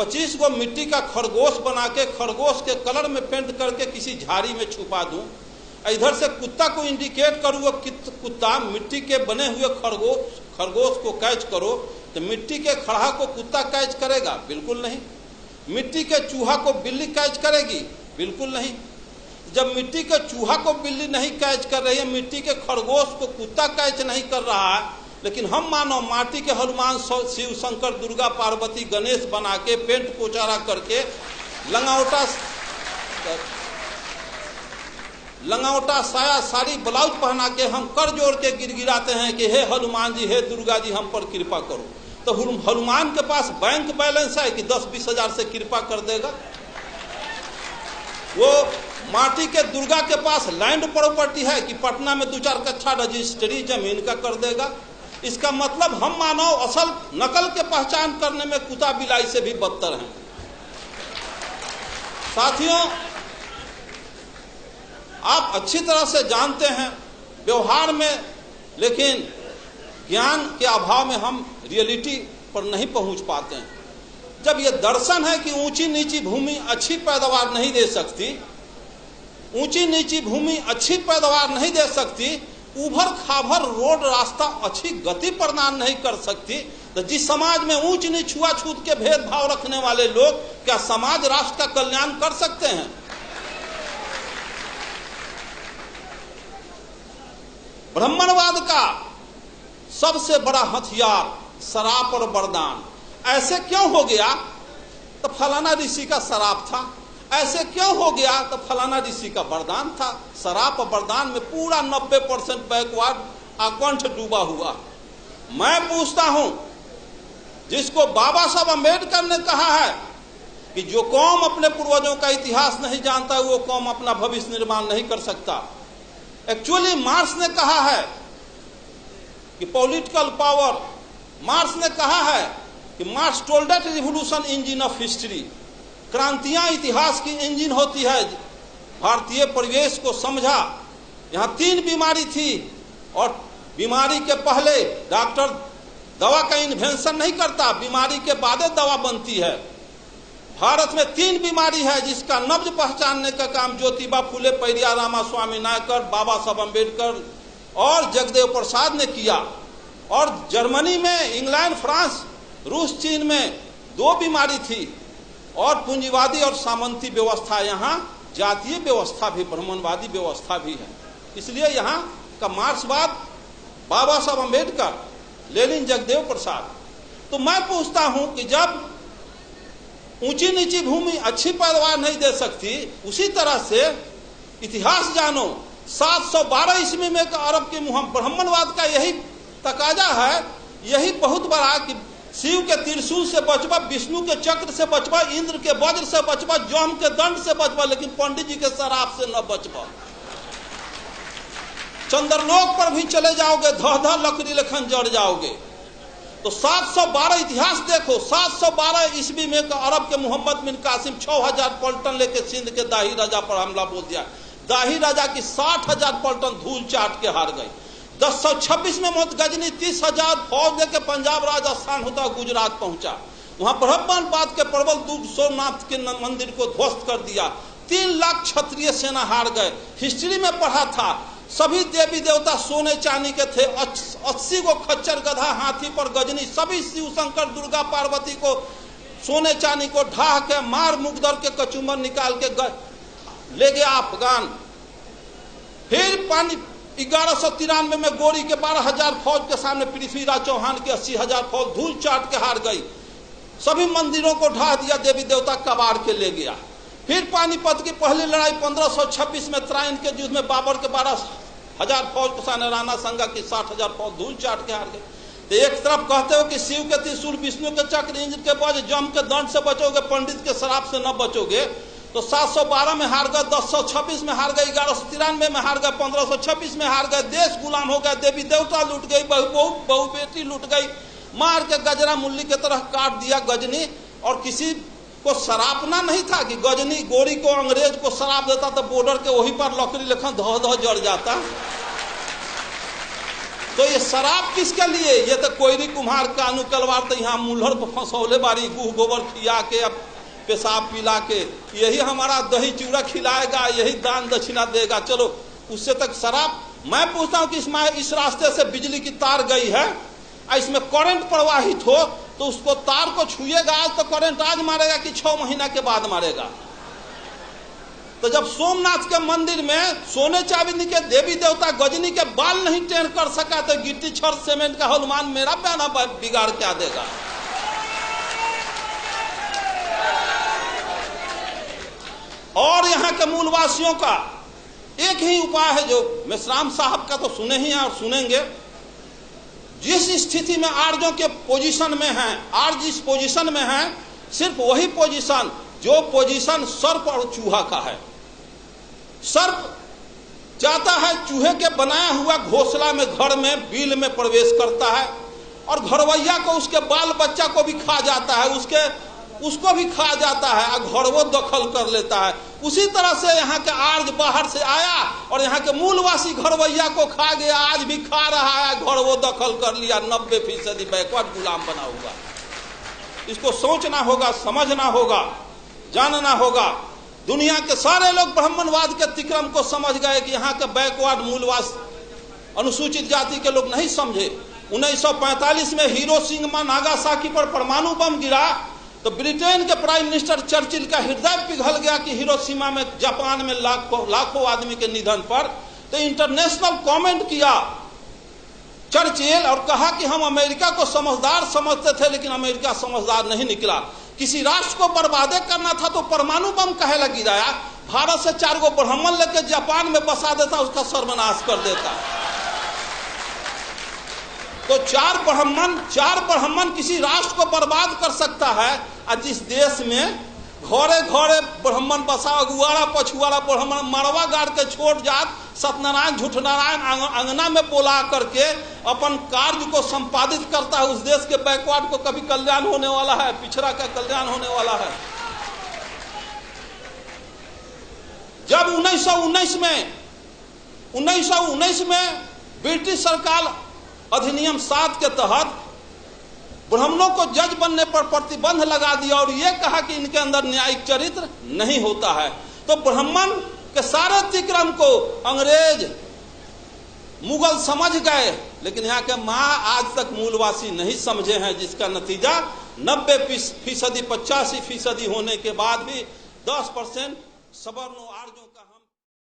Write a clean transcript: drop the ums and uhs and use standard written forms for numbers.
25 गो मिट्टी का खरगोश बना के खरगोश के कलर में पेंट करके किसी झाड़ी में छुपा दूं, इधर से कुत्ता को इंडिकेट करूँ, वो कुत्ता मिट्टी के बने हुए खरगोश को कैच करो, तो मिट्टी के खड़हा को कुत्ता कैच करेगा? बिल्कुल नहीं। मिट्टी के चूहा को बिल्ली कैच करेगी? बिल्कुल नहीं। जब मिट्टी के चूहा को बिल्ली नहीं कैच कर रही है, मिट्टी के खरगोश को कुत्ता कैच नहीं कर रहा है, लेकिन हम मानो माटी के हनुमान, शिव, शंकर, दुर्गा, पार्वती, गणेश बना के पेंट पोचारा करके लंगावटा साया साड़ी ब्लाउज पहना के हम कर जोड़ के गिड़गिड़ाते हैं कि हे हनुमान जी, हे दुर्गा जी, हम पर कृपा करो। तो हनुमान के पास बैंक बैलेंस है कि 10-20 हजार से कृपा कर देगा? वो माटी के दुर्गा के पास लैंड प्रॉपर्टी है कि पटना में 2-4 कट्ठा रजिस्ट्री जमीन का कर देगा? इसका मतलब हम मानव असल नकल के पहचान करने में कुत्ता बिलाई से भी बदतर हैं। साथियों, आप अच्छी तरह से जानते हैं व्यवहार में, लेकिन ज्ञान के अभाव में हम रियलिटी पर नहीं पहुंच पाते हैं। जब ये दर्शन है कि ऊंची नीची भूमि अच्छी पैदावार नहीं दे सकती, ऊंची नीची भूमि अच्छी पैदावार नहीं दे सकती, उभर खाभर रोड रास्ता अच्छी गति प्रदान नहीं कर सकती, तो जिस समाज में ऊंच नीच छुआछूत के भेदभाव रखने वाले लोग क्या समाज राष्ट्र का कल्याण कर सकते हैं? ब्राह्मणवाद का सबसे बड़ा हथियार शराब और वरदान। ऐसे क्यों हो गया? तो फलाना ऋषि का शराब था। ऐसे क्यों हो गया? तो फलाना ऋषि का वरदान था। शराब और वरदान में पूरा 90% बैकवर्ड आकंठ डूबा हुआ। मैं पूछता हूं, जिसको बाबा साहब अम्बेडकर ने कहा है कि जो कौम अपने पूर्वजों का इतिहास नहीं जानता वो कौम अपना भविष्य निर्माण नहीं कर सकता, एक्चुअली मार्क्स ने कहा है कि पॉलिटिकल पावर, मार्क्स ने कहा है कि Marx told that revolution engine of history, क्रांतियां इतिहास की इंजन होती है। भारतीय परिवेश को समझा, यहाँ 3 बीमारी थी और बीमारी के पहले डॉक्टर दवा का इन्वेंशन नहीं करता, बीमारी के बाद दवा बनती है। भारत में 3 बीमारी है जिसका नब्ज पहचानने का काम ज्योतिबा फुले, पेरियार रामास्वामी नायकर, बाबा साहब अम्बेडकर और जगदेव प्रसाद ने किया। और जर्मनी में, इंग्लैंड, फ्रांस, रूस, चीन में 2 बीमारी थी, और पूंजीवादी और सामंती व्यवस्था, यहाँ जातीय व्यवस्था भी, ब्राह्मणवादी व्यवस्था भी है। इसलिए यहाँ का मार्क्सवाद बाबा साहब अम्बेडकर, लेनिन, जगदेव प्रसाद। तो मैं पूछता हूं कि जब ऊंची नीची भूमि अच्छी पैदावार नहीं दे सकती, उसी तरह से इतिहास जानो। 712 ईस्वी में अरब के ब्राह्मणवाद का यही तकाजा है, यही बहुत बड़ा कि शिव के त्रिशूल से बचबा, विष्णु के चक्र से बचबा, इंद्र के वज्र से बचबा, जम के दंड से बचबा, लेकिन पंडित जी के शराब से न बचबा। चंद्रलोक पर भी चले जाओगे, धह लकड़ी लेखन जड़ जाओगे। तो 712 इतिहास देखो, 712 ईस्वी में अरब के मोहम्मद बिन कासिम 6000 पलटन लेके सिंध के दाही राजा पर हमला बोल दिया। दाही राजा की 60,000 पलटन धूल चाट के हार गई। 1026 में मोहम्मद गजनी 30,000 फौज लेके पंजाब, राजस्थान होता गुजरात पहुंचा। वहां ब्रह्मवाद के प्रबल दूत सोमनाथ के मंदिर को ध्वस्त कर दिया। 3 लाख क्षत्रिय सेना हार गए। हिस्ट्री में पढ़ा था, सभी देवी देवता सोने चांदी के थे। 80 को खच्चर, गधा, हाथी पर गजनी, सभी शिव, शंकर, दुर्गा, पार्वती को सोने चांदी को ढाह के मार मुकदर के कचुम्बर निकाल के ले गया अफगान। फिर पानी 1193 में गोरी के 12,000 फौज के सामने पृथ्वीराज चौहान के 80,000 फौज धूल चाट के हार गई। सभी मंदिरों को ढा दिया, देवी देवता कबाड़ के ले गया। फिर पानीपत की पहली लड़ाई 1526 में त्राइन के युद्ध में बाबर के 12,000 फौज के सामने राणा संगा की 60,000 फौज धूल चाट के हार गई। तो एक तरफ कहते हो कि शिव के त्रिशूल, विष्णु के चक्र, इंद्र के वज्र, जम के दंड से बचोगे, पंडित के शराब से न बचोगे। तो 712 में हार गए, 1026 में हार गए, 1193 में हार गए, 1526 में हार गए। देश गुलाम हो गया, देवी देवता लूट गई, बहु बेटी लूट गई, मार के गजरा मुल्ली की तरह काट दिया गजनी। और किसी को सरापना नहीं था कि गजनी गोरी को अंग्रेज को शराब देता तो बॉर्डर के वहीं पर लकड़ी लेखन धह धह जड़ जाता। तो ये शराब किसके लिए? ये तो कोयरी कुम्हार का अनुकलवार तो यहाँ मुल्हर पर फंसौले बारी, गुह गोबर खिया के, अब पेशाब पिला के, यही हमारा दही चूड़ा खिलाएगा, यही दान दक्षिणा देगा, चलो उससे तक शराब। मैं पूछता हूँ कि इसमें इस रास्ते से बिजली की तार गई है, इसमें करंट प्रवाहित हो तो उसको तार को छुएगा आज तो करंट आज मारेगा कि 6 महीना के बाद मारेगा? तो जब सोमनाथ के मंदिर में सोने चांदी के देवी देवता गजनी के बाल नहीं टेढ़ कर सका तो गिट्टी छड़ सीमेंट का हनुमान मेरा बयाना बिगाड़ क्या देगा? और यहाँ के मूलवासियों का एक ही उपाय है, जो मेश्राम साहब का तो सुने ही हैं और सुनेंगे। जिस स्थिति में आर्यों के पोजीशन में हैं, आर्य जिस पोजीशन में हैं, सिर्फ वही पोजीशन जो पोजीशन सर्प और चूहा का है। सर्प जाता है चूहे के बनाया हुआ घोंसला में, घर में, बिल में प्रवेश करता है और घरवैया को, उसके बाल बच्चा को भी खा जाता है, उसको भी खा जाता है और घरवो दखल कर लेता है। उसी तरह से यहाँ के आर्य बाहर से आया और यहाँ के मूलवासी घरवैया को खा गया, आज भी खा रहा है, घरवो दखल कर लिया। 90% बैकवर्ड गुलाम बना हुआ। इसको सोचना होगा, समझना होगा, जानना होगा। दुनिया के सारे लोग ब्राह्मणवाद के तिक्रम को समझ गए कि यहाँ के बैकवर्ड मूलवास अनुसूचित जाति के लोग नहीं समझे। 1945 में हिरोशिमा नागासाकी पर परमाणु बम गिरा तो ब्रिटेन के प्राइम मिनिस्टर चर्चिल का हृदय पिघल गया कि हिरोशिमा में, जापान में लाखों आदमी के निधन पर। तो इंटरनेशनल कमेंट किया चर्चिल और कहा कि हम अमेरिका को समझदार समझते थे लेकिन अमेरिका समझदार नहीं निकला। किसी राष्ट्र को बर्बादे करना था तो परमाणु बम काहे लग गिराया? भारत से 4 गो ब्राह्मण लेके जापान में बसा देता, उसका सर्वनाश कर देता। तो 4 ब्राह्मण किसी राष्ट्र को बर्बाद कर सकता है। और जिस देश में घरे घरे ब्राह्मण बसा, अगुआरा पछुआरा ब्राह्मण मरवा गाड़ के छोड़ जात, सत्यनारायण झूठनारायण अंगना में बोला करके अपन कार्य को संपादित करता है, उस देश के बैकवर्ड को कभी कल्याण होने वाला है? पिछड़ा का कल्याण होने वाला है? जब 1919 में ब्रिटिश सरकार अधिनियम 7 के तहत ब्राह्मणों को जज बनने पर प्रतिबंध लगा दिया और यह कहा कि इनके अंदर न्यायिक चरित्र नहीं होता है, तो ब्राह्मण के सारे तिक्रम को अंग्रेज मुगल समझ गए, लेकिन यहाँ के माँ आज तक मूलवासी नहीं समझे हैं, जिसका नतीजा 90% 85% होने के बाद भी 10% सवर्णों